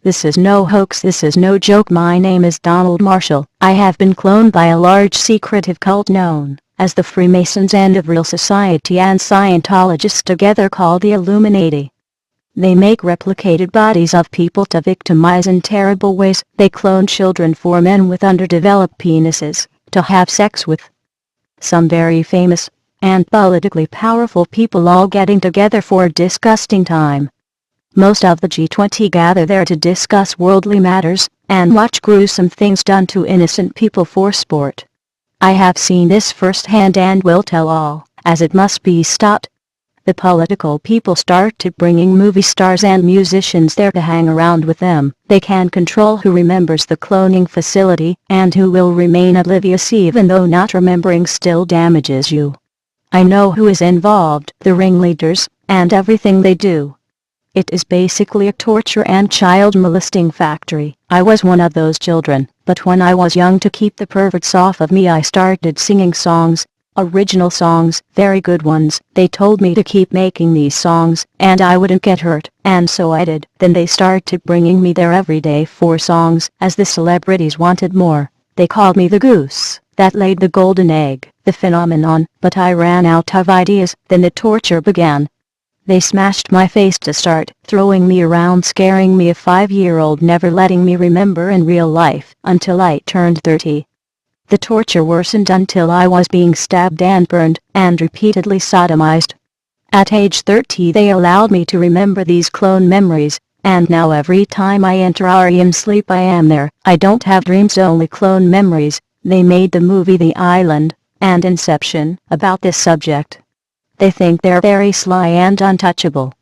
This is no hoax, this is no joke. My name is Donald Marshall. I have been cloned by a large secretive cult known as the Freemasons and of Real Society and Scientologists together called the Illuminati. They make replicated bodies of people to victimize in terrible ways. They clone children for men with underdeveloped penises to have sex with. Some very famous and politically powerful people all getting together for a disgusting time. Most of the G20 gather there to discuss worldly matters and watch gruesome things done to innocent people for sport. I have seen this firsthand and will tell all, as it must be stopped. The political people started bringing movie stars and musicians there to hang around with them. They can control who remembers the cloning facility and who will remain oblivious, even though not remembering still damages you. I know who is involved, the ringleaders, and everything they do. It is basically a torture and child molesting factory. I was one of those children, but when I was young, to keep the perverts off of me, I started singing songs. Original songs, very good ones. They told me to keep making these songs, and I wouldn't get hurt, and so I did. Then they started bringing me there every day for songs, as the celebrities wanted more. They called me the goose that laid the golden egg, the phenomenon, but I ran out of ideas. Then the torture began. They smashed my face to start, throwing me around, scaring me, a 5-year-old, never letting me remember in real life, until I turned 30. The torture worsened until I was being stabbed and burned, and repeatedly sodomized. At age 30 they allowed me to remember these clone memories, and now every time I enter REM sleep I am there. I don't have dreams, only clone memories. They made the movie The Island and Inception about this subject. They think they're very sly and untouchable.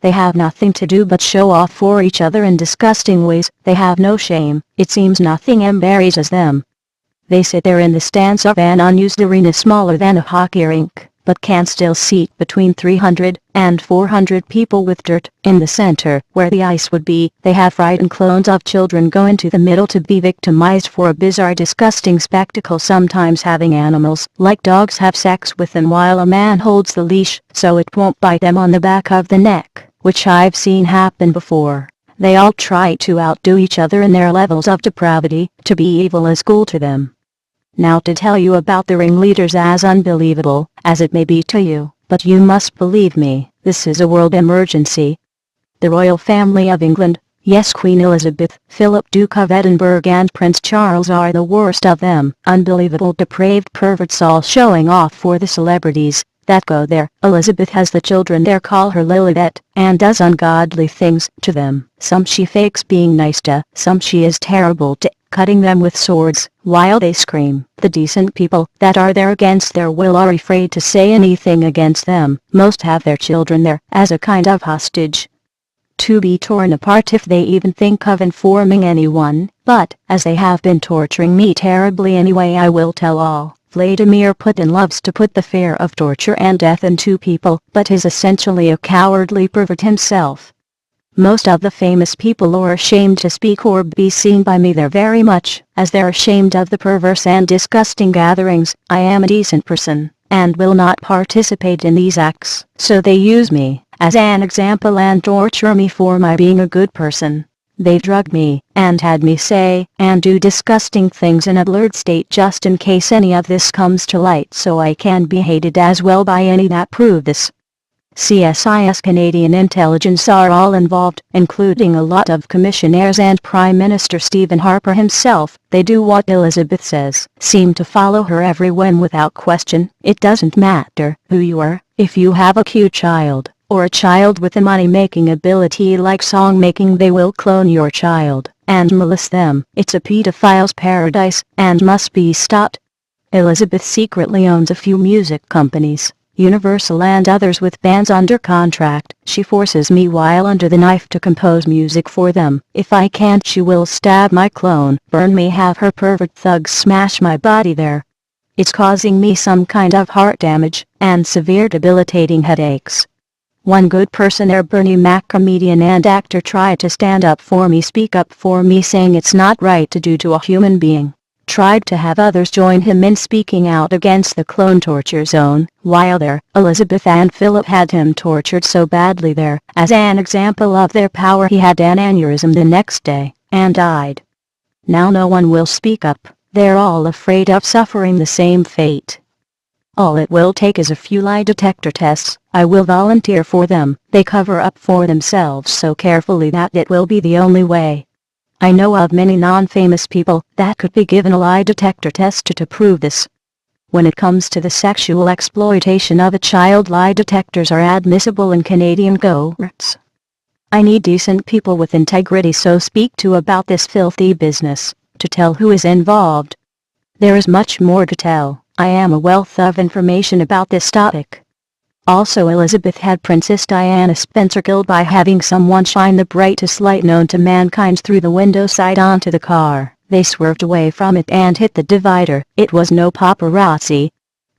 They have nothing to do but show off for each other in disgusting ways. They have no shame. It seems nothing embarrasses them. They sit there in the stands of an unused arena smaller than a hockey rink, but can still seat between 300 and 400 people with dirt in the center where the ice would be. They have frightened clones of children go into the middle to be victimized for a bizarre, disgusting spectacle, sometimes having animals like dogs have sex with them while a man holds the leash so it won't bite them on the back of the neck, which I've seen happen before. They all try to outdo each other in their levels of depravity. To be evil is cool to them. Now to tell you about the ringleaders, as unbelievable as it may be to you, but you must believe me, this is a world emergency. The royal family of England, yes, Queen Elizabeth, Philip, Duke of Edinburgh and Prince Charles are the worst of them. Unbelievable depraved perverts all showing off for the celebrities that go there. Elizabeth has the children there, call her Lilibet, and does ungodly things to them. Some she fakes being nice to, some she is terrible to, cutting them with swords while they scream. The decent people that are there against their will are afraid to say anything against them. Most have their children there as a kind of hostage, to be torn apart if they even think of informing anyone. But, as they have been torturing me terribly anyway, I will tell all. Vladimir Putin loves to put the fear of torture and death into people, but is essentially a cowardly pervert himself. Most of the famous people are ashamed to speak or be seen by me there very much, as they're ashamed of the perverse and disgusting gatherings. I am a decent person, and will not participate in these acts, so they use me as an example and torture me for my being a good person. They drugged me, and had me say and do disgusting things in a blurred state just in case any of this comes to light, so I can be hated as well by any that prove this. CSIS, Canadian intelligence are all involved, including a lot of commissioners and Prime Minister Stephen Harper himself. They do what Elizabeth says, seem to follow her every whim without question. It doesn't matter who you are, if you have a cute child, or a child with a money-making ability like song-making, they will clone your child and molest them. It's a pedophile's paradise, and must be stopped. Elizabeth secretly owns a few music companies, Universal and others with bands under contract. She forces me while under the knife to compose music for them. If I can't, she will stab my clone, burn me, have her pervert thugs smash my body there. It's causing me some kind of heart damage and severe debilitating headaches. One good person there, Bernie Mac, comedian and actor, tried to stand up for me, speak up for me, saying it's not right to do to a human being. tried to have others join him in speaking out against the clone torture zone. While there, Elizabeth and Philip had him tortured so badly there. As an example of their power, he had an aneurysm the next day and died. Now no one will speak up. They're all afraid of suffering the same fate. All it will take is a few lie detector tests. I will volunteer for them. They cover up for themselves so carefully that it will be the only way. I know of many non-famous people that could be given a lie detector test to prove this. When it comes to the sexual exploitation of a child, lie detectors are admissible in Canadian courts. I need decent people with integrity, so speak to about this filthy business, to tell who is involved. There is much more to tell. I am a wealth of information about this topic. Also, Elizabeth had Princess Diana Spencer killed by having someone shine the brightest light known to mankind through the window side onto the car. They swerved away from it and hit the divider. It was no paparazzi.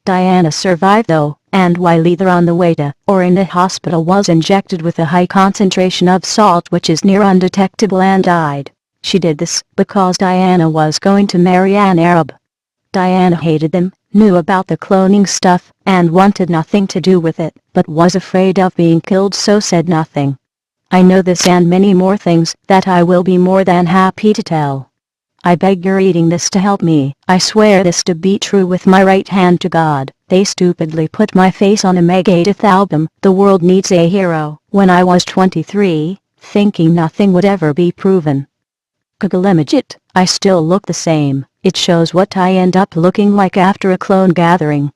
Diana survived though, and while either on the way to or in the hospital was injected with a high concentration of salt which is near undetectable and died. She did this because Diana was going to marry an Arab. Diana hated them, knew about the cloning stuff, and wanted nothing to do with it, but was afraid of being killed, so said nothing. I know this and many more things that I will be more than happy to tell. I beg your reading this to help me. I swear this to be true with my right hand to God. They stupidly put my face on a Megadeth album, The World Needs a Hero, when I was 23, thinking nothing would ever be proven. Google image it. I still look the same. It shows what I end up looking like after a clone gathering.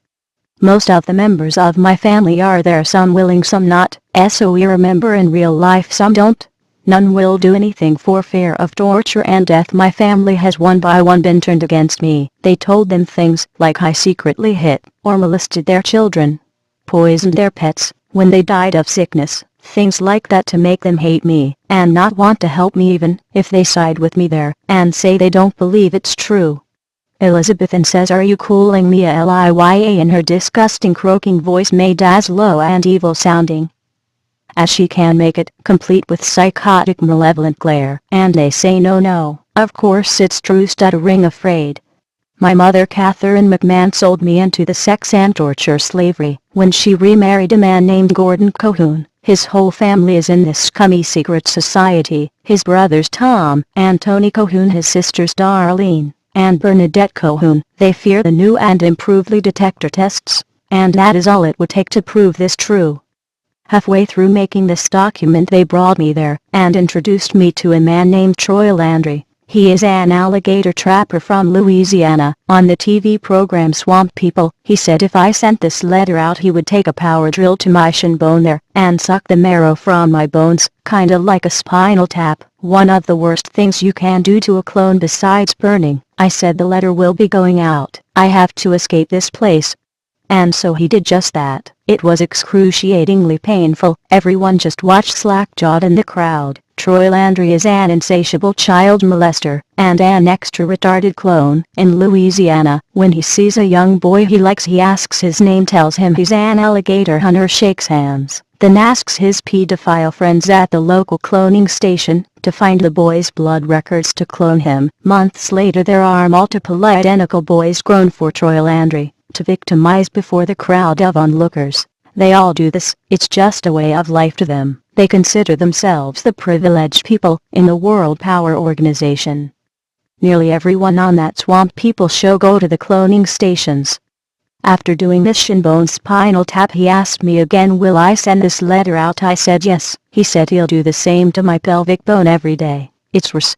Most of the members of my family are there, some willing, some not, so we remember in real life, some don't. None will do anything for fear of torture and death. My family has one by one been turned against me. They told them things like I secretly hit or molested their children, poisoned their pets when they died of sickness, things like that to make them hate me and not want to help me even if they side with me there and say they don't believe it's true. Elizabeth and says, "Are you cooling me?" Liya, in her disgusting croaking voice made as low and evil sounding as she can make it, complete with psychotic malevolent glare. And they say, "No, of course it's true," stuttering afraid. My mother Catherine McMahon sold me into the sex and torture slavery when she remarried a man named Gordon Colquhoun. His whole family is in this scummy secret society. His brothers Tom and Tony Colquhoun, his sisters Darlene and Bernadette Colquhoun. They fear the new and improved lie detector tests, and that is all it would take to prove this true. Halfway through making this document, they brought me there and introduced me to a man named Troy Landry. He is an alligator trapper from Louisiana. On the TV program Swamp People, he said if I sent this letter out, he would take a power drill to my shin bone there and suck the marrow from my bones, kinda like a spinal tap. One of the worst things you can do to a clone besides burning. I said the letter will be going out. I have to escape this place. And so he did just that. It was excruciatingly painful. Everyone just watched slack-jawed in the crowd. Troy Landry is an insatiable child molester and an extra-retarded clone. In Louisiana, when he sees a young boy he likes, he asks his name, tells him he's an alligator hunter, shakes hands, then asks his pedophile friends at the local cloning station to find the boy's blood records to clone him. Months later there are multiple identical boys grown for Troy Landry to victimize before the crowd of onlookers. They all do this. It's just a way of life to them. They consider themselves the privileged people in the World Power Organization. Nearly everyone on that Swamp People show go to the cloning stations. After doing this shinbone spinal tap, he asked me again, will I send this letter out? I said yes. He said he'll do the same to my pelvic bone every day. It's worse.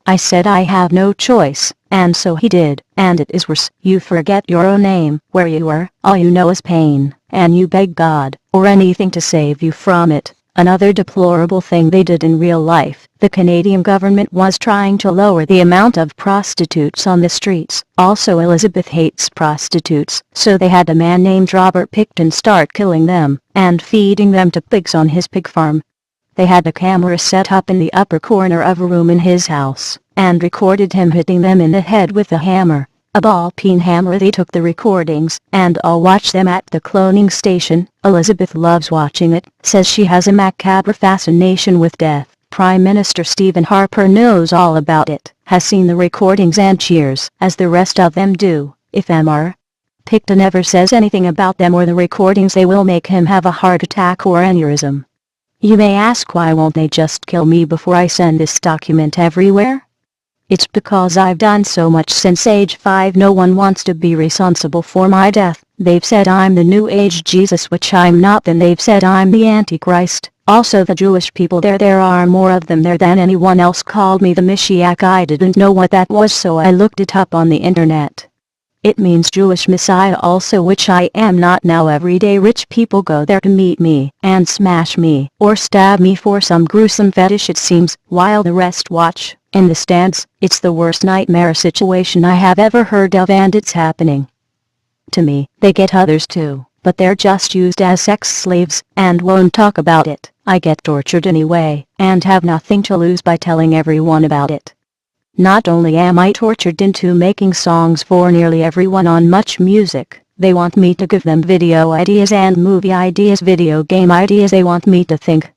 I said I have no choice, and so he did, and it is worse. You forget your own name, where you were, all you know is pain, and you beg God, or anything to save you from it. Another deplorable thing they did in real life, the Canadian government was trying to lower the amount of prostitutes on the streets. Also, Elizabeth hates prostitutes, so they had a man named Robert Picton start killing them and feeding them to pigs on his pig farm. They had a camera set up in the upper corner of a room in his house and recorded him hitting them in the head with a hammer, a ball-peen hammer. They took the recordings and all watched them at the cloning station. Elizabeth loves watching it, says she has a macabre fascination with death. Prime Minister Stephen Harper knows all about it, has seen the recordings and cheers as the rest of them do. If Mr. Pickton never says anything about them or the recordings, they will make him have a heart attack or aneurysm. You may ask, why won't they just kill me before I send this document everywhere? It's because I've done so much since age 5. No one wants to be responsible for my death. They've said I'm the New Age Jesus, which I'm not. Then they've said I'm the Antichrist. Also the Jewish people there are more of them there than anyone else, called me the Mashiach. I didn't know what that was, so I looked it up on the internet. It means Jewish Messiah also, which I am not. Now everyday rich people go there to meet me and smash me or stab me for some gruesome fetish, it seems, while the rest watch in the stands. It's the worst nightmare situation I have ever heard of, and it's happening to me. They get others too, but they're just used as sex slaves and won't talk about it. I get tortured anyway and have nothing to lose by telling everyone about it. Not only am I tortured into making songs for nearly everyone on Much Music, they want me to give them video ideas and movie ideas, video game ideas. They want me to think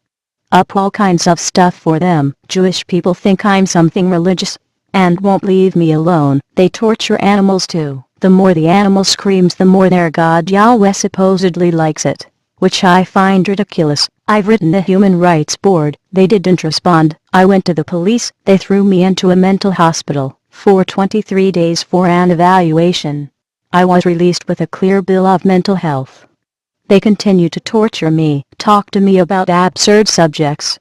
up all kinds of stuff for them. Jewish people think I'm something religious and won't leave me alone. They torture animals too. The more the animal screams, the more their God Yahweh supposedly likes it, which I find ridiculous. I've written the Human Rights Board. They didn't respond. I went to the police. They threw me into a mental hospital for 23 days for an evaluation. I was released with a clear bill of mental health. They continue to torture me, talk to me about absurd subjects.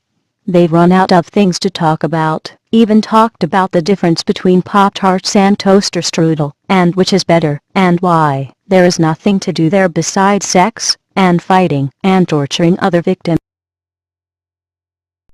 They've run out of things to talk about, even talked about the difference between Pop-Tarts and toaster strudel, and which is better, and why. There is nothing to do there besides sex, and fighting, and torturing other victims.